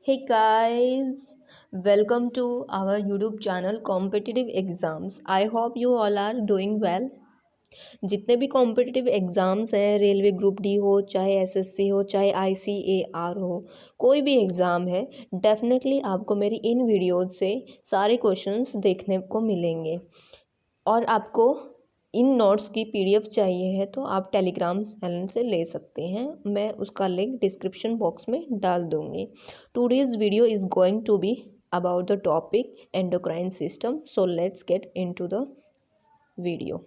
Hey guys, welcome to our YouTube channel Competitive Exams. I hope you all are doing well. जितने भी competitive exams हैं, railway group D हो, चाहे SSC हो, चाहे ICAR हो, कोई भी एग्ज़ाम है, डेफिनेटली आपको मेरी इन वीडियोज़ से सारे क्वेश्चंस देखने को मिलेंगे। और आपको इन नोट्स की पीडीएफ चाहिए है तो आप टेलीग्राम चैनल से ले सकते हैं। मैं उसका लिंक डिस्क्रिप्शन बॉक्स में डाल दूँगी। Today's video is going to be about the topic endocrine system. So let's get into the video.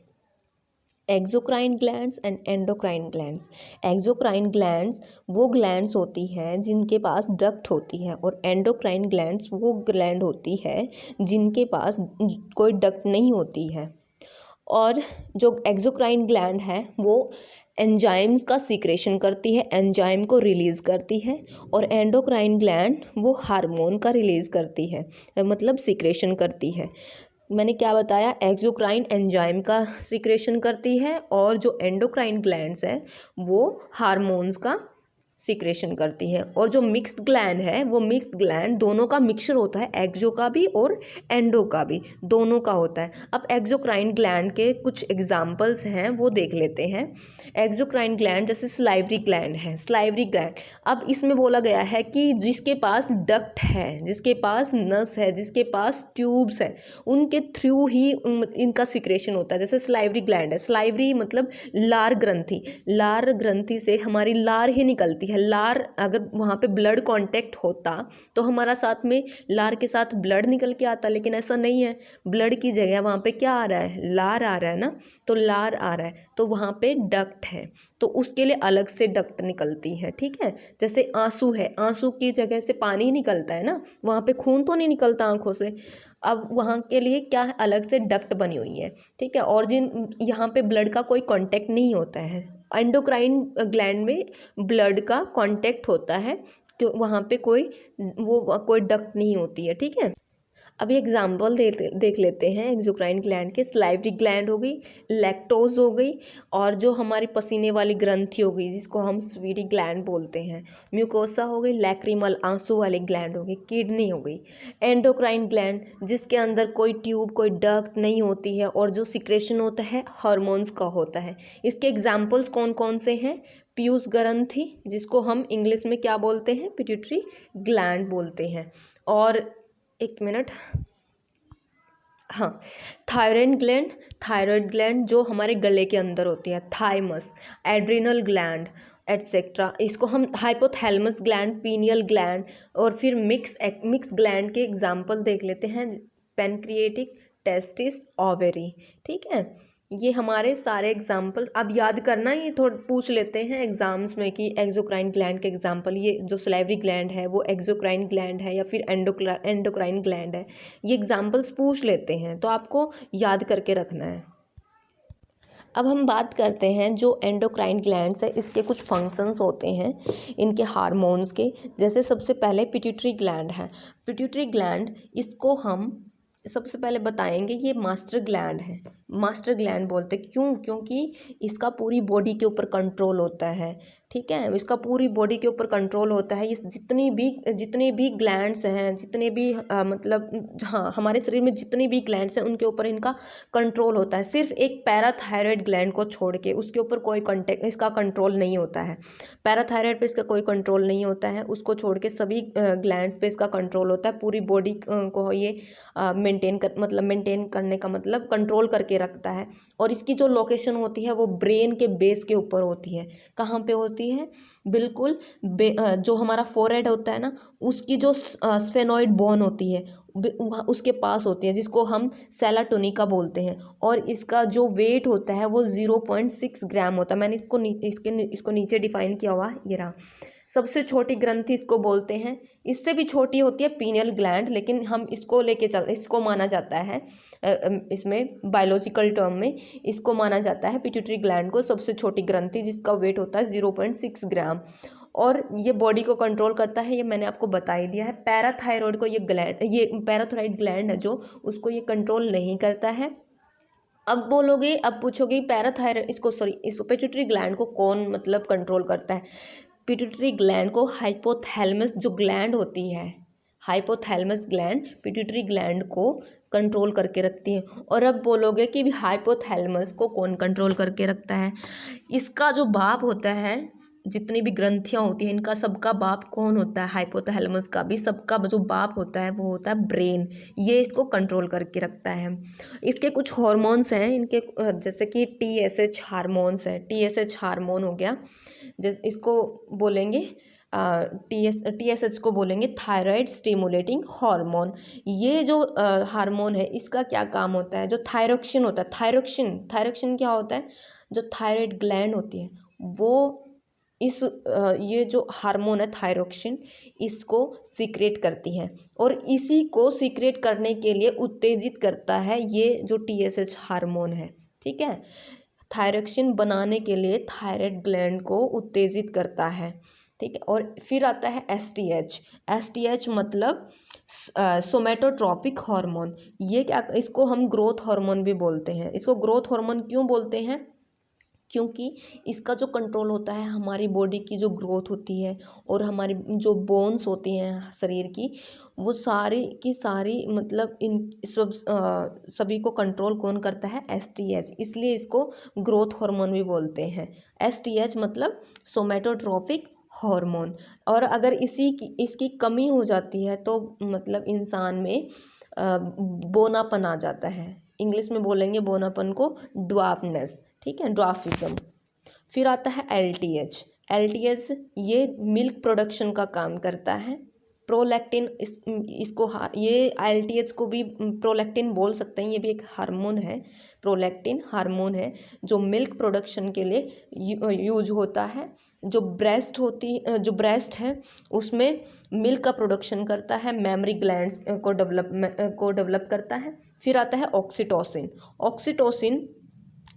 Exocrine glands and endocrine glands. Exocrine glands वो ग्लैंड्स होती हैं जिनके पास डक्ट होती है, और एंडोक्राइन ग्लैंड्स वो ग्लैंड होती है जिनके पास कोई डक्ट नहीं होती है। और जो एक्सोक्राइन ग्लैंड है वो एंजाइम्स का सीक्रेशन करती है, एंजाइम को रिलीज़ करती है। और एंडोक्राइन ग्लैंड वो हार्मोन का रिलीज़ करती है, मतलब सीक्रेशन करती है। मैंने क्या बताया, एक्सोक्राइन एंजाइम का सीक्रेशन करती है और जो एंडोक्राइन ग्लैंड्स है वो हार्मोन्स का सीक्रेशन करती है। और जो मिक्स्ड ग्लैंड है वो मिक्स्ड ग्लैंड दोनों का मिक्सचर होता है, एक्सो का भी और एंडो का भी, दोनों का होता है। अब एक्सोक्राइन ग्लैंड के कुछ एग्जांपल्स हैं वो देख लेते हैं। एक्सोक्राइन ग्लैंड जैसे सलाइवरी ग्लैंड है, सलाइवरी ग्लैंड। अब इसमें बोला गया है कि जिसके पास डक्ट है, जिसके पास नस है, जिसके पास ट्यूब्स है, उनके थ्रू ही इनका सिक्रेशन होता है। जैसे सलाइवरी ग्लैंड है, सलाइवरी मतलब लार ग्रंथि, लार ग्रंथि से हमारी लार ही निकलती है। लार अगर वहाँ पे ब्लड कांटेक्ट होता तो हमारा साथ में लार के साथ ब्लड निकल के आता, लेकिन ऐसा नहीं है। ब्लड की जगह वहाँ पे क्या आ रहा है, लार आ रहा है ना, तो लार आ रहा है तो वहाँ पे डक्ट है, तो उसके लिए अलग से डक्ट निकलती है। ठीक है, जैसे आंसू है, आंसू की जगह से पानी निकलता है ना, वहाँ पे खून तो नहीं निकलता आंखों से, अब वहाँ के लिए क्या है, अलग से डक्ट बनी हुई है। ठीक है, और जिन यहाँ पे ब्लड का कोई कांटेक्ट नहीं होता है, एंडोक्राइन ग्लैंड में ब्लड का कांटेक्ट होता है, क्यों वहाँ पे कोई डक्ट नहीं होती है। ठीक है, अभी एग्जाम्पल देख लेते हैं एक्सोक्राइन ग्लैंड के। सलाइवरी ग्लैंड हो गई, लैक्टोज हो गई, और जो हमारी पसीने वाली ग्रंथि हो गई जिसको हम स्वीटी ग्लैंड बोलते हैं, म्यूकोसा हो गई, लैक्रिमल आंसू वाली ग्लैंड हो गई, किडनी हो गई। एंडोक्राइन ग्लैंड जिसके अंदर कोई ट्यूब कोई डक्ट नहीं होती है और जो सिक्रेशन होता है हार्मोन्स का होता है। इसके एग्जाम्पल्स कौन कौन से हैं, पीयूष ग्रंथि जिसको हम इंग्लिश में क्या बोलते हैं, पिट्यूटरी ग्लैंड बोलते हैं। और एक मिनट, हाँ, थायराइड ग्लैंड जो हमारे गले के अंदर होती है, थाइमस, एड्रिनल ग्लैंड एटसेट्रा, इसको हम हाइपोथैलेमस ग्लैंड, पीनियल ग्लैंड। और फिर मिक्स ग्लैंड के एग्जाम्पल देख लेते हैं, पेनक्रिएटिक, टेस्टिस, ओवेरी। ठीक है, ये हमारे सारे एग्जाम्पल अब याद करना, ये थोड़ा पूछ लेते हैं एग्जाम्स में कि एक्सोक्राइन ग्लैंड के एग्जाम्पल, ये जो सलाइवरी ग्लैंड है वो एक्सोक्राइन ग्लैंड है या फिर एंडोक्राइन ग्लैंड है, ये एग्जाम्पल्स पूछ लेते हैं तो आपको याद करके रखना है। अब हम बात करते हैं जो एंडोक्राइन ग्लैंड्स है, इसके कुछ फंक्शंस होते हैं इनके हार्मोन्स के। जैसे सबसे पहले पिट्यूटरी ग्लैंड है, पिट्यूटरी ग्लैंड इसको हम सबसे पहले बताएंगे, ये मास्टर ग्लैंड है, मास्टर ग्लैंड बोलते हैं। क्यों, क्योंकि इसका पूरी बॉडी के ऊपर कंट्रोल होता है। ठीक है, इसका पूरी बॉडी के ऊपर कंट्रोल होता है। इस जितने भी ग्लैंड्स हैं, जितने भी मतलब हाँ, हमारे शरीर में जितने भी ग्लैंड्स हैं उनके ऊपर इनका कंट्रोल होता है। सिर्फ एक पैराथायराइड ग्लैंड को छोड़ के उसके ऊपर कोई इसका कंट्रोल नहीं होता है। पैराथायराइड पे इसका कोई कंट्रोल नहीं होता है, उसको छोड़ के सभी ग्लैंड्स पे इसका कंट्रोल होता है। पूरी बॉडी को ये मेंटेन करने का मतलब कंट्रोल करके रखता है। और इसकी जो लोकेशन होती है वो ब्रेन के बेस के ऊपर होती है। कहाँ पे होती है, बिल्कुल जो हमारा फोरहेड होता है ना, उसकी जो स्फेनॉइड बोन होती है उसके पास होती है, जिसको हम सेलाटोनिका बोलते हैं। और इसका जो वेट होता है वो 0.6 ग्राम होता है। मैंने इसको नीचे डिफाइन किया हुआ, ये रहा। सबसे छोटी ग्रंथि इसको बोलते हैं, इससे भी छोटी होती है पीनियल ग्लैंड, लेकिन हम इसको माना जाता है, इसमें बायोलॉजिकल टर्म में इसको माना जाता है पिट्यूटरी ग्लैंड को सबसे छोटी ग्रंथि, जिसका वेट होता है 0.6 ग्राम। और ये बॉडी को कंट्रोल करता है, ये मैंने आपको बता ही दिया है। पैराथायरॉयड को ये पैराथायरॉयड ग्लैंड है जो, उसको ये कंट्रोल नहीं करता है। अब पूछोगे पैराथायरॉयड इस पिट्यूटरी ग्लैंड को कौन मतलब कंट्रोल करता है। पिट्यूटरी ग्लैंड को हाइपोथैलेमस जो ग्लैंड होती है, हाइपोथैलेमस ग्लैंड पिट्यूटरी ग्लैंड को कंट्रोल करके रखती है। और अब बोलोगे कि भी हाइपोथैलेमस को कौन कंट्रोल करके रखता है? इसका जो बाप होता है, जितनी भी ग्रंथियां होती हैं इनका सबका बाप कौन होता है? हाइपोथैलेमस का भी सबका जो बाप होता है वो होता है ब्रेन। ये इसको कंट्रोल करके रखता है। इसके कुछ हार्मोन्स हैं इनके, जैसे कि TSH हार्मोन्स है। TSH हार्मोन हो गया, जैसे इसको बोलेंगे TSH को बोलेंगे थायराइड स्टिमुलेटिंग हार्मोन। ये जो हार्मोन है इसका क्या काम होता है? जो थायरोक्सिन होता है, थायरोक्सिन क्या होता है? जो थायराइड ग्लैंड होती है वो ये जो हार्मोन है थायरोक्सिन, इसको सीक्रेट करती है और इसी को सीक्रेट करने के लिए उत्तेजित करता है ये जो TSH हार्मोन है। ठीक है, थायरोक्सिन बनाने के लिए थायराइड ग्लैंड को उत्तेजित करता है। ठीक है, और फिर आता है STH मतलब सोमेटोट्रॉपिक हार्मोन। ये क्या, इसको हम ग्रोथ हार्मोन भी बोलते हैं। इसको ग्रोथ हार्मोन क्यों बोलते हैं? क्योंकि इसका जो कंट्रोल होता है हमारी बॉडी की जो ग्रोथ होती है और हमारी जो बोन्स होती हैं शरीर की, वो सारी की सारी मतलब इन सभी को कंट्रोल कौन करता है? STH। इसलिए इसको ग्रोथ हार्मोन भी बोलते हैं। STH मतलब सोमेटोट्रॉपिक हार्मोन। और अगर इसकी कमी हो जाती है तो मतलब इंसान में बोनापन आ जाता है। इंग्लिश में बोलेंगे बोनापन को ड्वार्फनेस। ठीक है, ड्वार्फिज्म। फिर आता है LTH। ये मिल्क प्रोडक्शन का काम करता है। प्रोलैक्टिन ये LTH को भी प्रोलैक्टिन बोल सकते हैं। ये भी एक हार्मोन है, प्रोलैक्टिन हार्मोन है जो मिल्क प्रोडक्शन के लिए यूज होता है। जो ब्रेस्ट है उसमें मिल्क का प्रोडक्शन करता है, मेमरी ग्लैंड्स को डेवलप करता है। फिर आता है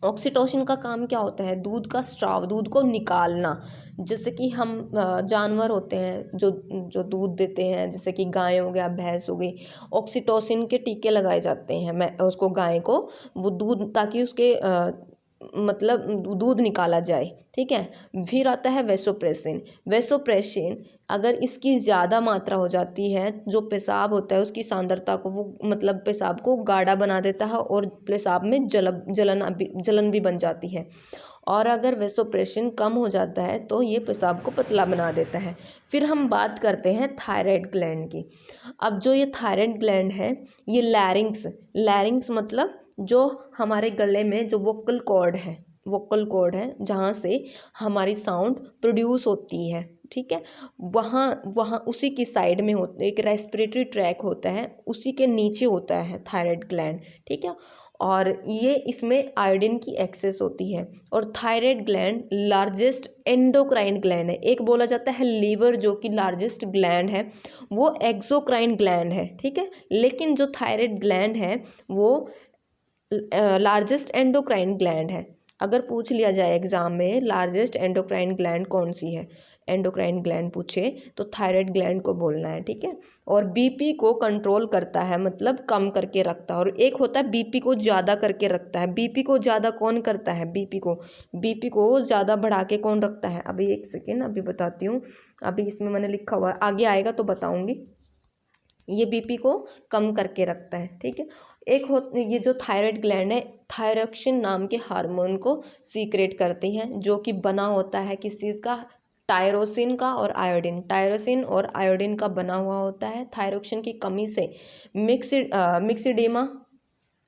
ऑक्सीटोसिन का काम क्या होता है? दूध का स्राव, दूध को निकालना। जैसे कि हम जानवर होते हैं जो दूध देते हैं, जैसे कि गाय हो गया, भैंस हो गई, ऑक्सीटोसिन के टीके लगाए जाते हैं मैं उसको गाय को, वो दूध, ताकि उसके मतलब दूध निकाला जाए। ठीक है, फिर आता है वेसोप्रेसिन। अगर इसकी ज़्यादा मात्रा हो जाती है, जो पेशाब होता है उसकी सांद्रता को वो मतलब पेशाब को गाढ़ा बना देता है और पेशाब में जलन भी बन जाती है। और अगर वेसोप्रेसिन कम हो जाता है तो ये पेशाब को पतला बना देता है। फिर हम बात करते हैं थायराइड ग्लैंड की। अब जो ये थायराइड ग्लैंड है, ये लैरिंग्स मतलब जो हमारे गले में जो वोकल कॉर्ड है जहाँ से हमारी साउंड प्रोड्यूस होती है। ठीक है, वहाँ उसी की साइड में होता है, एक रेस्पिरेटरी ट्रैक होता है, उसी के नीचे होता है थायराइड ग्लैंड। ठीक है, और ये इसमें आयोडीन की एक्सेस होती है। और thyroid gland largest endocrine gland है। एक बोला जाता है लीवर जो कि लार्जेस्ट ग्लैंड है, वो एक्सोक्राइन ग्लैंड है। ठीक है, लेकिन जो थायराइड ग्लैंड है वो लार्जेस्ट एंडोक्राइन ग्लैंड है। अगर पूछ लिया जाए एग्जाम में लार्जेस्ट एंडोक्राइन ग्लैंड कौन सी है, एंडोक्राइन ग्लैंड पूछे तो थायराइड ग्लैंड को बोलना है। ठीक है, और बीपी को कंट्रोल करता है, मतलब कम करके रखता है। और एक होता है बीपी को ज़्यादा करके रखता है। बीपी को ज़्यादा कौन करता है? बीपी को ज़्यादा बढ़ा के कौन रखता है? अभी एक सेकेंड, अभी बताती हूँ। अभी इसमें मैंने लिखा हुआ है, आगे आएगा तो बताऊँगी। ये बीपी को कम करके रखता है। ठीक है, ये जो थायराइड ग्लैंड है थायरोक्सिन नाम के हार्मोन को सीक्रेट करती है, जो कि बना होता है किस चीज़ का? टायरोसिन का और आयोडीन। टायरोसिन और आयोडीन का बना हुआ होता है। थायरोक्सिन की कमी से मिक्सिडीमा,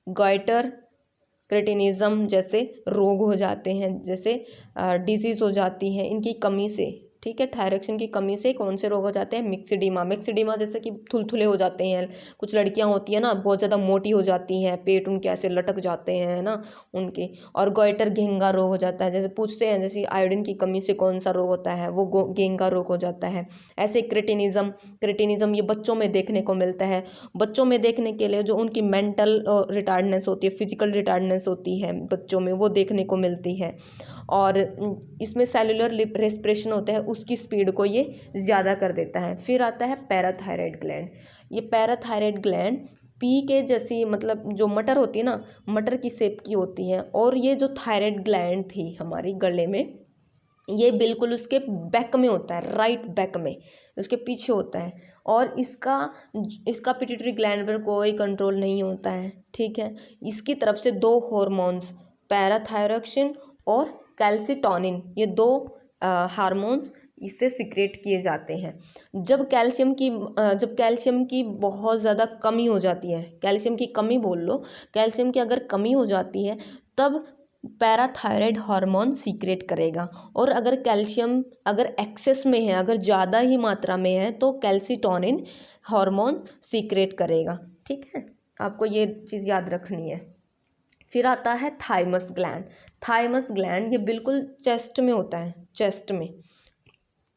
गॉइटर, क्रेटिनिज्म जैसे रोग हो जाते हैं, जैसे डिजीज़ हो जाती हैं इनकी कमी से। ठीक है, थायरोक्सिन की कमी से कौन से रोग हो जाते हैं? मिक्सिडीमा जैसे कि थुलथुले हो जाते हैं। कुछ लड़कियां होती हैं ना, बहुत ज़्यादा मोटी हो जाती हैं, पेट उनके ऐसे लटक जाते हैं ना उनके। और गॉइटर घेंगा रोग हो जाता है। जैसे पूछते हैं जैसे आयोडीन की कमी से कौन सा रोग होता है, वो घेंगा रोग हो जाता है। ऐसे क्रेटिनिज्म ये बच्चों में देखने को मिलता है। बच्चों में देखने के लिए जो उनकी मेंटल रिटार्डनेस होती है, फिजिकल रिटार्डनेस होती है बच्चों में, वो देखने को मिलती है। और इसमें सेलुलर रेस्पिरेशन होता है, उसकी स्पीड को ये ज़्यादा कर देता है। फिर आता है पैराथायराइड ग्लैंड। ये पैराथायराइड ग्लैंड पी के जैसी, मतलब जो मटर होती है ना, मटर की शेप की होती है। और ये जो थायराइड ग्लैंड थी हमारी गले में, ये बिल्कुल उसके बैक में होता है, राइट बैक में, उसके पीछे होता है। और इसका इसका पिट्यूटरी ग्लैंड पर कोई कंट्रोल नहीं होता है, ठीक है। इसकी तरफ से दो हॉर्मोन्स, पैराथायरॉक्सिन और कैल्सिटोनिन, ये दो हार्मोन्स इससे सिक्रेट किए जाते हैं। जब कैल्शियम की बहुत ज़्यादा कमी हो जाती है, कैल्शियम की कमी बोल लो, कैल्शियम की अगर कमी हो जाती है तब पैराथायराइड हार्मोन सीक्रेट करेगा। और अगर कैल्शियम अगर एक्सेस में है, अगर ज़्यादा ही मात्रा में है, तो कैल्सिटोनिन हार्मोन सीक्रेट करेगा, ठीक है। आपको ये चीज़ याद रखनी है। फिर आता है थाइमस ग्लैंड। थाइमस ग्लैंड ये बिल्कुल चेस्ट में होता है, चेस्ट में,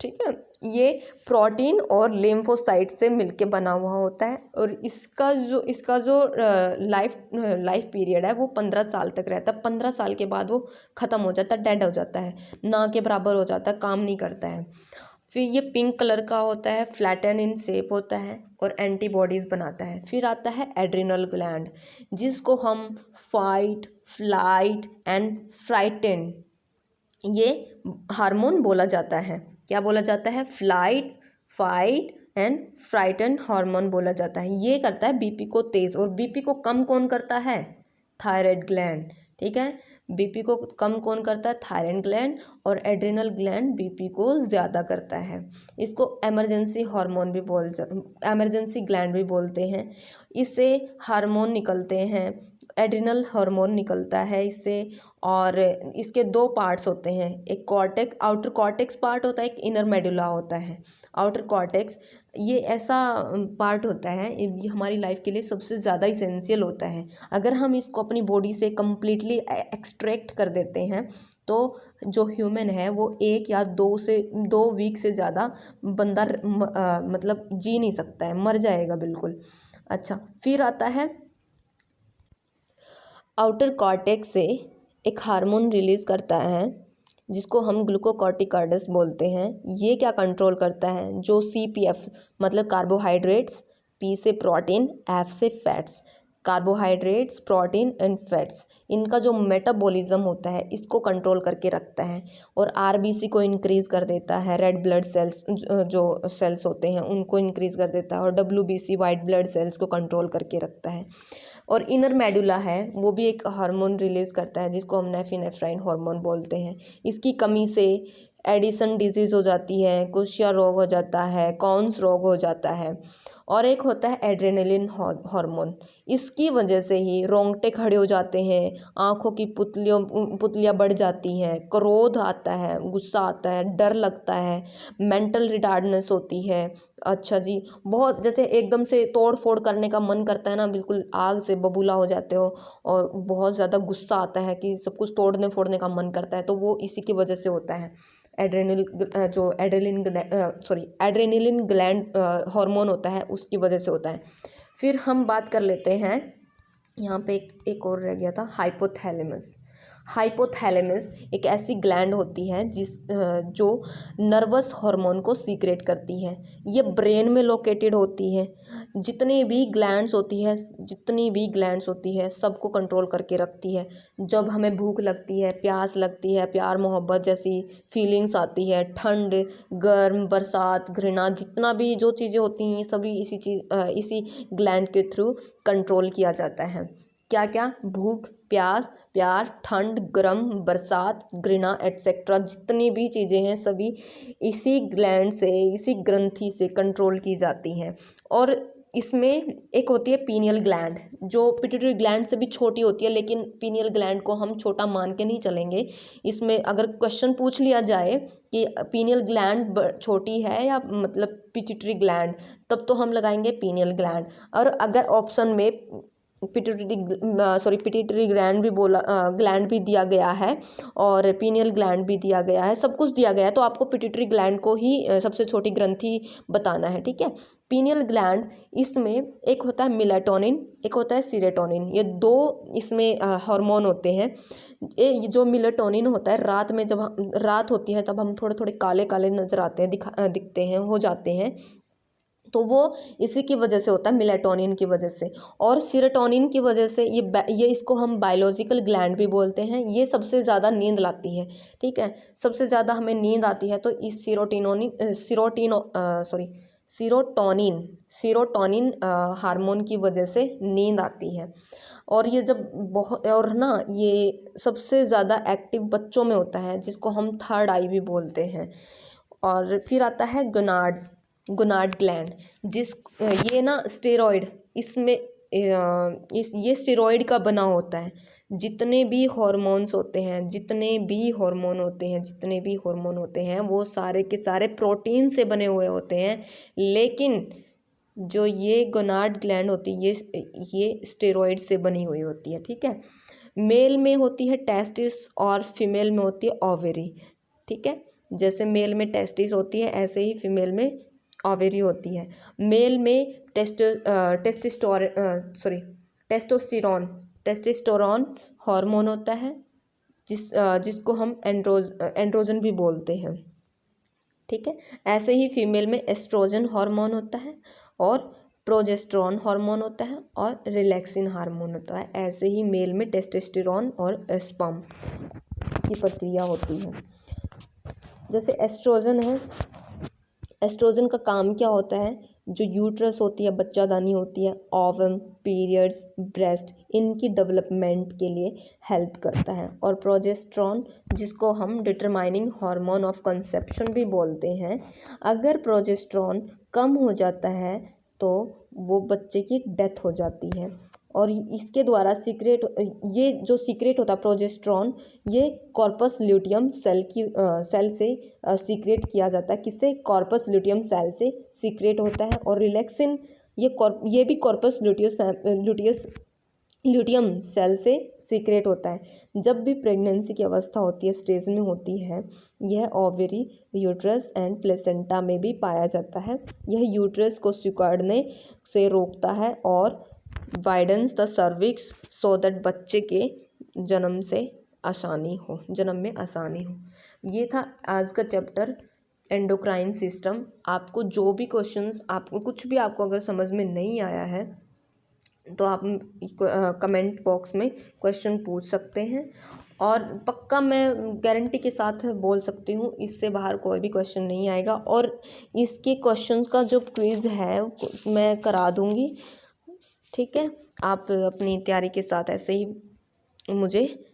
ठीक है। ये प्रोटीन और लिम्फोसाइट से मिलके बना हुआ होता है। और इसका जो लाइफ पीरियड है वो 15 साल तक रहता है। 15 साल के बाद वो ख़त्म हो जाता है, डेड हो जाता है, ना के बराबर हो जाता है, काम नहीं करता है। फिर ये पिंक कलर का होता है, फ्लैटन इन शेप होता है और एंटीबॉडीज़ बनाता है। फिर आता है एड्रिनल ग्लैंड, जिसको हम फाइट, फ्लाइट एंड फ्राइटन, ये हार्मोन बोला जाता है। क्या बोला जाता है? Flight, fight and frighten hormone बोला जाता है। ये करता है बीपी को तेज़। और बीपी को कम कौन करता है? थायराइड ग्लैंड, ठीक है। बीपी को कम कौन करता है? Thyroid gland. और एड्रिनल ग्लैंड बीपी को ज़्यादा करता है। इसको इमरजेंसी हार्मोन भी इमरजेंसी ग्लैंड भी बोलते हैं। इससे हार्मोन निकलते हैं, एड्रिनल हार्मोन निकलता है इससे। और इसके दो पार्ट्स होते हैं, एक कॉर्टेक्स, आउटर कॉर्टेक्स पार्ट होता है, एक इनर मेडुला होता है। आउटर कॉर्टेक्स ये ऐसा पार्ट होता है, ये हमारी लाइफ के लिए सबसे ज़्यादा इसेंशियल होता है। अगर हम इसको अपनी बॉडी से कम्प्लीटली एक्सट्रैक्ट कर देते हैं तो जो ह्यूमन है वो 1 या 2 वीक से ज़्यादा बंदा मतलब जी नहीं सकता है, मर जाएगा बिल्कुल। अच्छा, फिर आता है आउटर कॉर्टेक्स से एक हार्मोन रिलीज़ करता है जिसको हम ग्लूकोकॉर्टिकॉइड्स बोलते हैं। ये क्या कंट्रोल करता है? जो CPF मतलब कार्बोहाइड्रेट्स, P से प्रोटीन, F से fats, carbohydrates, protein and fats, इनका जो मेटाबॉलिज्म होता है इसको कंट्रोल करके रखता है। और RBC को इंक्रीज़ कर देता है, रेड ब्लड सेल्स जो सेल्स होते हैं उनको इंक्रीज़ कर देता है। और WBC वाइट ब्लड सेल्स को कंट्रोल करके रखता है। और इनर मेडुला है, वो भी एक हार्मोन रिलीज़ करता है जिसको हम नेफिनेफ्राइन हार्मोन बोलते हैं। इसकी कमी से एडिसन डिजीज़ हो जाती है, कुशिया रोग हो जाता है, कॉन्स रोग हो जाता है। और एक होता है एड्रेनलिन हार्मोन, इसकी वजह से ही रोंगटे खड़े हो जाते हैं, आँखों की पुतलियाँ बढ़ जाती हैं, क्रोध आता है, गुस्सा आता है, डर लगता है, मेंटल रिटार्डनेस होती है। अच्छा जी, बहुत जैसे एकदम से तोड़ फोड़ करने का मन करता है ना, बिल्कुल आग से बबूला हो जाते हो। और बहुत ज़्यादा गुस्सा आता है कि सब कुछ तोड़ने फोड़ने का मन करता है, तो वो इसी की वजह से होता है। एड्रेनलिन ग्लैंड हार्मोन होता है, उसकी वजह से होता है। फिर हम बात कर लेते हैं, यहाँ पे एक और रह गया था, हाइपोथैलेमस। हाइपोथैलेमस एक ऐसी ग्लैंड होती है जो नर्वस हार्मोन को सीक्रेट करती है। ये ब्रेन में लोकेटेड होती है। जितनी भी ग्लैंड्स होती है सबको कंट्रोल करके रखती है। जब हमें भूख लगती है, प्यास लगती है, प्यार मोहब्बत जैसी फीलिंग्स आती है, ठंड, गर्म, बरसात, घृणा, जितना भी जो चीज़ें होती हैं सभी इसी ग्लैंड के थ्रू कंट्रोल किया जाता है। क्या क्या? भूख, प्यास, प्यार, ठंड, गर्म, बरसात, घृणा एटसेट्रा, जितनी भी चीज़ें हैं सभी इसी ग्लैंड से, इसी ग्रंथि से कंट्रोल की जाती हैं। और इसमें एक होती है पीनियल ग्लैंड, जो पिट्यूटरी ग्लैंड से भी छोटी होती है, लेकिन पीनियल ग्लैंड को हम छोटा मान के नहीं चलेंगे। इसमें अगर क्वेश्चन पूछ लिया जाए कि पीनियल ग्लैंड छोटी है या मतलब पिट्यूटरी ग्लैंड, तब तो हम लगाएंगे पीनियल ग्लैंड। और अगर ऑप्शन में पिट्यूटरी ग्लैंड भी दिया गया है और पीनियल ग्लैंड भी दिया गया है, सब कुछ दिया गया है, तो आपको पिट्यूटरी ग्लैंड को ही सबसे छोटी ग्रंथि बताना है, ठीक है। पीनियल ग्लैंड, इसमें एक होता है मेलाटोनिन, एक होता है सीरोटोनिन, ये दो इसमें हार्मोन होते हैं। ये जो मेलाटोनिन होता है, रात में जब रात होती है तब हम थोड़े थोड़े काले काले नजर आते हैं, दिखते हैं, हो जाते हैं, तो वो इसी की वजह से होता है, मेलाटोनिन की वजह से। और सेरोटोनिन की वजह से ये इसको हम बायोलॉजिकल ग्लैंड भी बोलते हैं, ये सबसे ज़्यादा नींद लाती है। ठीक है, सबसे ज़्यादा हमें नींद आती है तो इस सीरोटोनिन हार्मोन की वजह से नींद आती है। और ये जब बहुत, और ना ये सबसे ज़्यादा एक्टिव बच्चों में होता है, जिसको हम थर्ड आई भी बोलते हैं। और फिर आता है गोनाड ग्लैंड, ये ना स्टेरॉइड, इसमें ये स्टेरॉइड का बना होता है। जितने भी हॉर्मोन्स होते हैं, जितने भी हार्मोन होते हैं वो सारे के सारे प्रोटीन से बने हुए होते हैं। लेकिन जो ये गोनाड ग्लैंड होती है ये स्टेरॉइड से बनी हुई होती है। ठीक है, मेल में होती है टेस्टिस और फीमेल में होती है ओवेरी। ठीक है, जैसे मेल में टेस्टिस होती है ऐसे ही फीमेल में ओवेरी होती है। मेल में टेस्टोस्टेरोन हार्मोन होता है, जिसको हम एंड्रोजन भी बोलते हैं। ठीक है, ऐसे ही फीमेल में एस्ट्रोजन हार्मोन होता है और प्रोजेस्टेरॉन हार्मोन होता है और रिलैक्सिन हार्मोन होता है। ऐसे ही मेल में टेस्टोस्टेरोन और स्पर्म की प्रक्रिया होती है। जैसे एस्ट्रोजन है, एस्ट्रोजन का काम क्या होता है, जो यूट्रस होती है, बच्चादानी होती है, ओवम, पीरियड्स, ब्रेस्ट, इनकी डेवलपमेंट के लिए हेल्प करता है। और प्रोजेस्टेरॉन, जिसको हम डिटरमाइनिंग हार्मोन ऑफ कंसेप्शन भी बोलते हैं, अगर प्रोजेस्टेरॉन कम हो जाता है तो वो बच्चे की डेथ हो जाती है। और इसके द्वारा ये जो सीक्रेट होता है प्रोजेस्टेरॉन, ये कॉर्पस ल्यूटियम सेल से सीक्रेट किया जाता है। किससे? कॉर्पस ल्यूटियम सेल से सीक्रेट होता है। और रिलैक्सिन ये भी कॉर्पस ल्यूटियम सेल से सीक्रेट होता है। जब भी प्रेगनेंसी की अवस्था होती है, स्टेज में होती है, यह ओवरी, यूट्रस एंड प्लेसेंटा में भी पाया जाता है। यह यूट्रस को सिकुड़ने से रोकता है और widens the cervix so that बच्चे के जन्म में आसानी हो। ये था आज का चैप्टर एंडोक्राइन सिस्टम। आपको जो भी क्वेश्चंस, आपको कुछ भी आपको अगर समझ में नहीं आया है तो आप कमेंट बॉक्स में क्वेश्चन पूछ सकते हैं। और पक्का मैं गारंटी के साथ बोल सकती हूँ, इससे बाहर कोई भी क्वेश्चन नहीं आएगा। और इसके क्वेश्चंस का जो क्विज़ है मैं करा दूँगी। ठीक है, आप अपनी तैयारी के साथ ऐसे ही मुझे